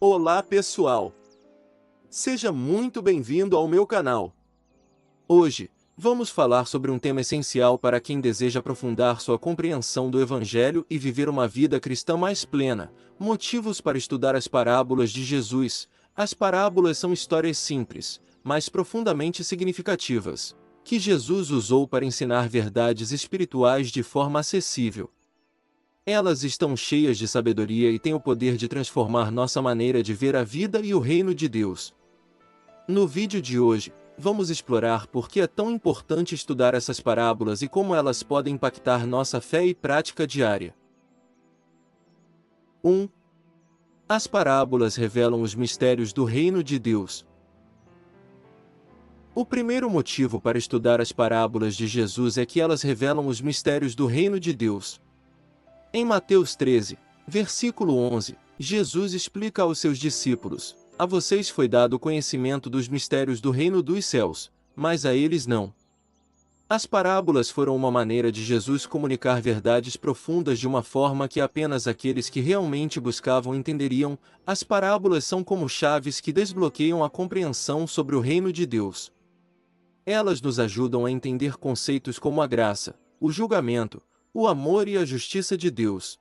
Olá pessoal! Seja muito bem-vindo ao meu canal. Hoje, vamos falar sobre um tema essencial para quem deseja aprofundar sua compreensão do Evangelho e viver uma vida cristã mais plena. Motivos para estudar as parábolas de Jesus. As parábolas são histórias simples, mas profundamente significativas, que Jesus usou para ensinar verdades espirituais de forma acessível. Elas estão cheias de sabedoria e têm o poder de transformar nossa maneira de ver a vida e o reino de Deus. No vídeo de hoje, vamos explorar por que é tão importante estudar essas parábolas e como elas podem impactar nossa fé e prática diária. 1. As parábolas revelam os mistérios do reino de Deus. O primeiro motivo para estudar as parábolas de Jesus é que elas revelam os mistérios do reino de Deus. Em Mateus 13, versículo 11, Jesus explica aos seus discípulos: a vocês foi dado o conhecimento dos mistérios do reino dos céus, mas a eles não. As parábolas foram uma maneira de Jesus comunicar verdades profundas de uma forma que apenas aqueles que realmente buscavam entenderiam. As parábolas são como chaves que desbloqueiam a compreensão sobre o reino de Deus. Elas nos ajudam a entender conceitos como a graça, o julgamento, o amor e a justiça de Deus.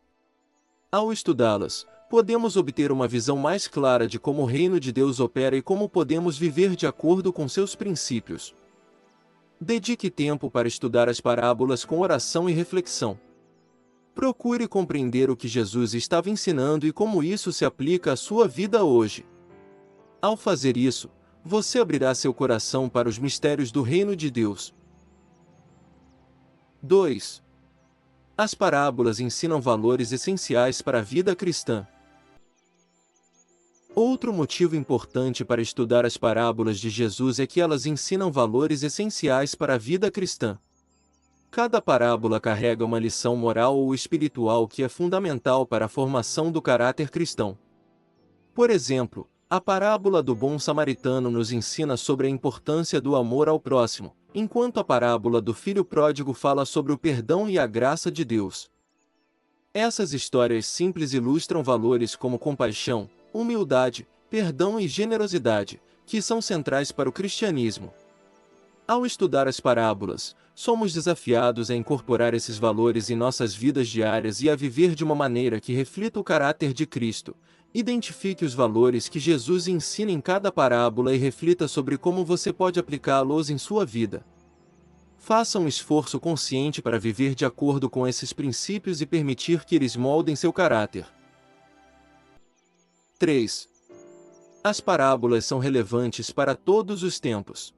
Ao estudá-las, podemos obter uma visão mais clara de como o reino de Deus opera e como podemos viver de acordo com seus princípios. Dedique tempo para estudar as parábolas com oração e reflexão. Procure compreender o que Jesus estava ensinando e como isso se aplica à sua vida hoje. Ao fazer isso, você abrirá seu coração para os mistérios do reino de Deus. 2. As parábolas ensinam valores essenciais para a vida cristã. Outro motivo importante para estudar as parábolas de Jesus é que elas ensinam valores essenciais para a vida cristã. Cada parábola carrega uma lição moral ou espiritual que é fundamental para a formação do caráter cristão. Por exemplo, a parábola do bom samaritano nos ensina sobre a importância do amor ao próximo, enquanto a parábola do filho pródigo fala sobre o perdão e a graça de Deus. Essas histórias simples ilustram valores como compaixão, humildade, perdão e generosidade, que são centrais para o cristianismo. Ao estudar as parábolas, somos desafiados a incorporar esses valores em nossas vidas diárias e a viver de uma maneira que reflita o caráter de Cristo. Identifique os valores que Jesus ensina em cada parábola e reflita sobre como você pode aplicá-los em sua vida. Faça um esforço consciente para viver de acordo com esses princípios e permitir que eles moldem seu caráter. 3. As parábolas são relevantes para todos os tempos.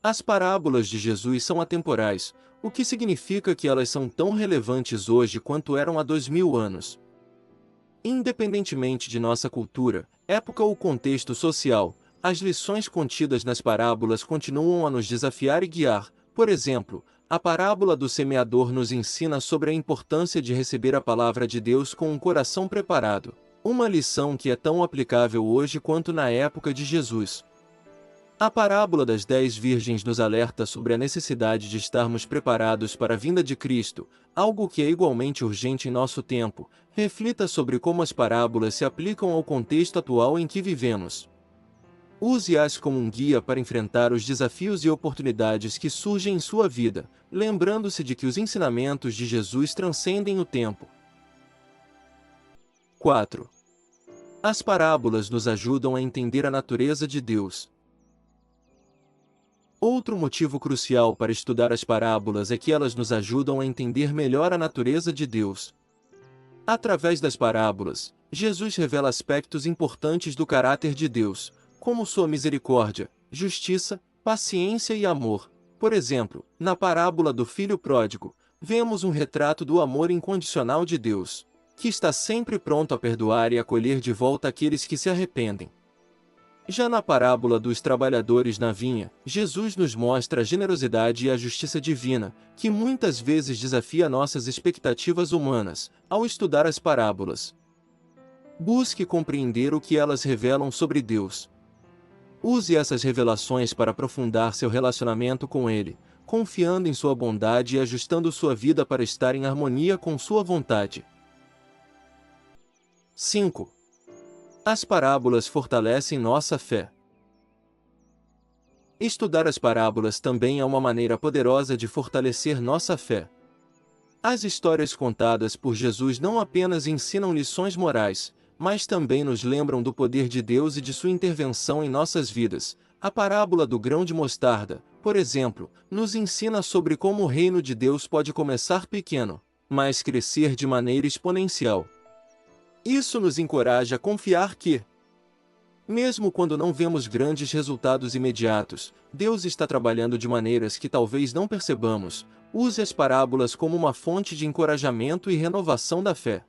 As parábolas de Jesus são atemporais, o que significa que elas são tão relevantes hoje quanto eram há 2000 anos. Independentemente de nossa cultura, época ou contexto social, as lições contidas nas parábolas continuam a nos desafiar e guiar. Por exemplo, a parábola do semeador nos ensina sobre a importância de receber a palavra de Deus com um coração preparado, uma lição que é tão aplicável hoje quanto na época de Jesus. A parábola das 10 virgens nos alerta sobre a necessidade de estarmos preparados para a vinda de Cristo, algo que é igualmente urgente em nosso tempo. Reflita sobre como as parábolas se aplicam ao contexto atual em que vivemos. Use-as como um guia para enfrentar os desafios e oportunidades que surgem em sua vida, lembrando-se de que os ensinamentos de Jesus transcendem o tempo. 4. As parábolas nos ajudam a entender a natureza de Deus. Outro motivo crucial para estudar as parábolas é que elas nos ajudam a entender melhor a natureza de Deus. Através das parábolas, Jesus revela aspectos importantes do caráter de Deus, como sua misericórdia, justiça, paciência e amor. Por exemplo, na parábola do filho pródigo, vemos um retrato do amor incondicional de Deus, que está sempre pronto a perdoar e acolher de volta aqueles que se arrependem. Já na parábola dos trabalhadores na vinha, Jesus nos mostra a generosidade e a justiça divina, que muitas vezes desafia nossas expectativas humanas. Ao estudar as parábolas, busque compreender o que elas revelam sobre Deus. Use essas revelações para aprofundar seu relacionamento com Ele, confiando em sua bondade e ajustando sua vida para estar em harmonia com sua vontade. 5. As parábolas fortalecem nossa fé. Estudar as parábolas também é uma maneira poderosa de fortalecer nossa fé. As histórias contadas por Jesus não apenas ensinam lições morais, mas também nos lembram do poder de Deus e de sua intervenção em nossas vidas. A parábola do grão de mostarda, por exemplo, nos ensina sobre como o reino de Deus pode começar pequeno, mas crescer de maneira exponencial. Isso nos encoraja a confiar que, mesmo quando não vemos grandes resultados imediatos, Deus está trabalhando de maneiras que talvez não percebamos. Use as parábolas como uma fonte de encorajamento e renovação da fé.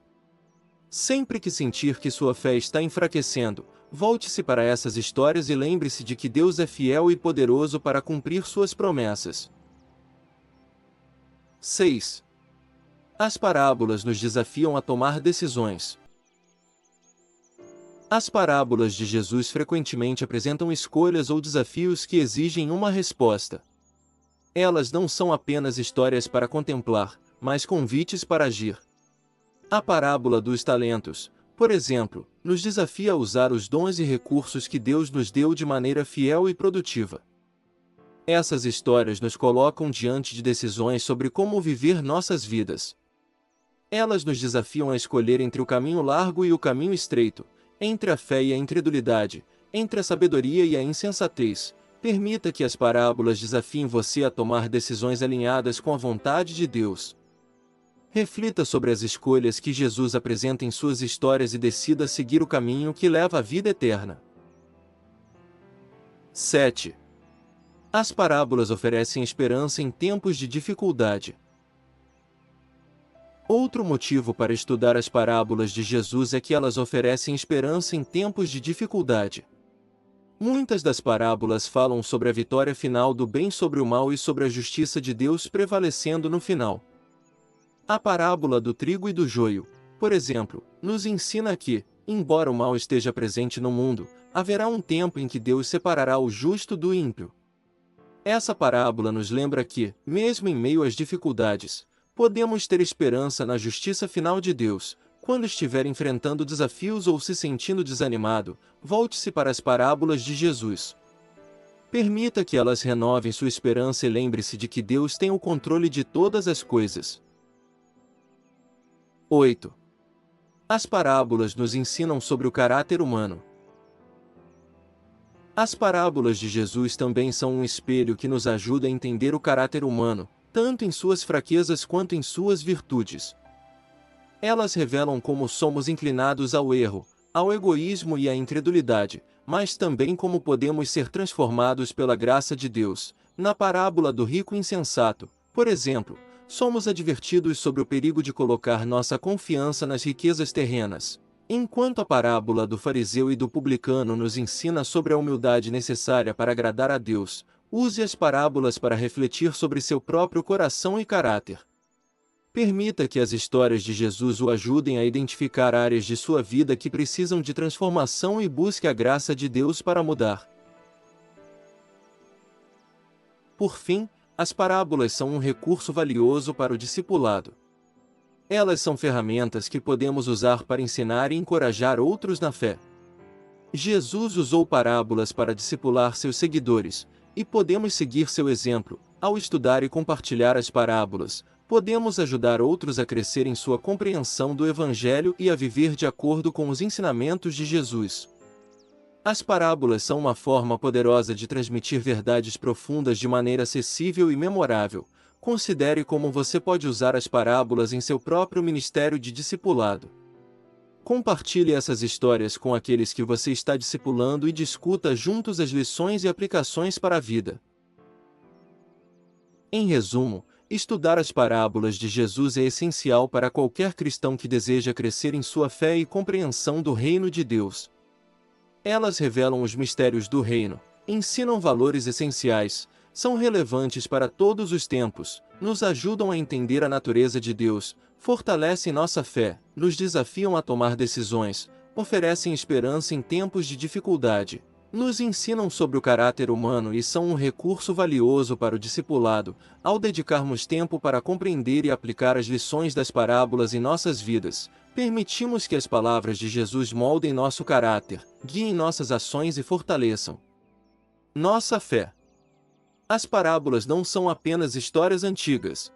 Sempre que sentir que sua fé está enfraquecendo, volte-se para essas histórias e lembre-se de que Deus é fiel e poderoso para cumprir suas promessas. 6. As parábolas nos desafiam a tomar decisões. As parábolas de Jesus frequentemente apresentam escolhas ou desafios que exigem uma resposta. Elas não são apenas histórias para contemplar, mas convites para agir. A parábola dos talentos, por exemplo, nos desafia a usar os dons e recursos que Deus nos deu de maneira fiel e produtiva. Essas histórias nos colocam diante de decisões sobre como viver nossas vidas. Elas nos desafiam a escolher entre o caminho largo e o caminho estreito, entre a fé e a incredulidade, entre a sabedoria e a insensatez. Permita que as parábolas desafiem você a tomar decisões alinhadas com a vontade de Deus. Reflita sobre as escolhas que Jesus apresenta em suas histórias e decida seguir o caminho que leva à vida eterna. 7. As parábolas oferecem esperança em tempos de dificuldade. Outro motivo para estudar as parábolas de Jesus é que elas oferecem esperança em tempos de dificuldade. Muitas das parábolas falam sobre a vitória final do bem sobre o mal e sobre a justiça de Deus prevalecendo no final. A parábola do trigo e do joio, por exemplo, nos ensina que, embora o mal esteja presente no mundo, haverá um tempo em que Deus separará o justo do ímpio. Essa parábola nos lembra que, mesmo em meio às dificuldades, podemos ter esperança na justiça final de Deus. Quando estiver enfrentando desafios ou se sentindo desanimado, volte-se para as parábolas de Jesus. Permita que elas renovem sua esperança e lembre-se de que Deus tem o controle de todas as coisas. 8. As parábolas nos ensinam sobre o caráter humano. As parábolas de Jesus também são um espelho que nos ajuda a entender o caráter humano, tanto em suas fraquezas quanto em suas virtudes. Elas revelam como somos inclinados ao erro, ao egoísmo e à incredulidade, mas também como podemos ser transformados pela graça de Deus. Na parábola do rico insensato, por exemplo, somos advertidos sobre o perigo de colocar nossa confiança nas riquezas terrenas, enquanto a parábola do fariseu e do publicano nos ensina sobre a humildade necessária para agradar a Deus. Use as parábolas para refletir sobre seu próprio coração e caráter. Permita que as histórias de Jesus o ajudem a identificar áreas de sua vida que precisam de transformação e busque a graça de Deus para mudar. Por fim, as parábolas são um recurso valioso para o discipulado. Elas são ferramentas que podemos usar para ensinar e encorajar outros na fé. Jesus usou parábolas para discipular seus seguidores, e podemos seguir seu exemplo. Ao estudar e compartilhar as parábolas, podemos ajudar outros a crescer em sua compreensão do Evangelho e a viver de acordo com os ensinamentos de Jesus. As parábolas são uma forma poderosa de transmitir verdades profundas de maneira acessível e memorável. Considere como você pode usar as parábolas em seu próprio ministério de discipulado. Compartilhe essas histórias com aqueles que você está discipulando e discuta juntos as lições e aplicações para a vida. Em resumo, estudar as parábolas de Jesus é essencial para qualquer cristão que deseja crescer em sua fé e compreensão do reino de Deus. Elas revelam os mistérios do reino, ensinam valores essenciais, são relevantes para todos os tempos, nos ajudam a entender a natureza de Deus, fortalecem nossa fé, nos desafiam a tomar decisões, oferecem esperança em tempos de dificuldade, nos ensinam sobre o caráter humano e são um recurso valioso para o discipulado. Ao dedicarmos tempo para compreender e aplicar as lições das parábolas em nossas vidas, Permitimos que as palavras de Jesus moldem nosso caráter, guiem nossas ações e fortaleçam nossa fé. As parábolas não são apenas histórias antigas.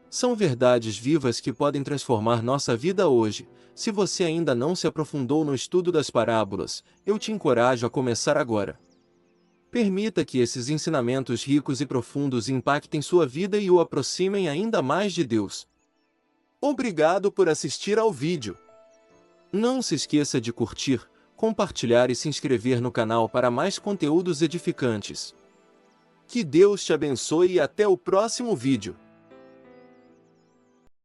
São verdades vivas que podem transformar nossa vida hoje. Se você ainda não se aprofundou no estudo das parábolas, eu te encorajo a começar agora. Permita que esses ensinamentos ricos e profundos impactem sua vida e o aproximem ainda mais de Deus. Obrigado por assistir ao vídeo. Não se esqueça de curtir, compartilhar e se inscrever no canal para mais conteúdos edificantes. Que Deus te abençoe e até o próximo vídeo.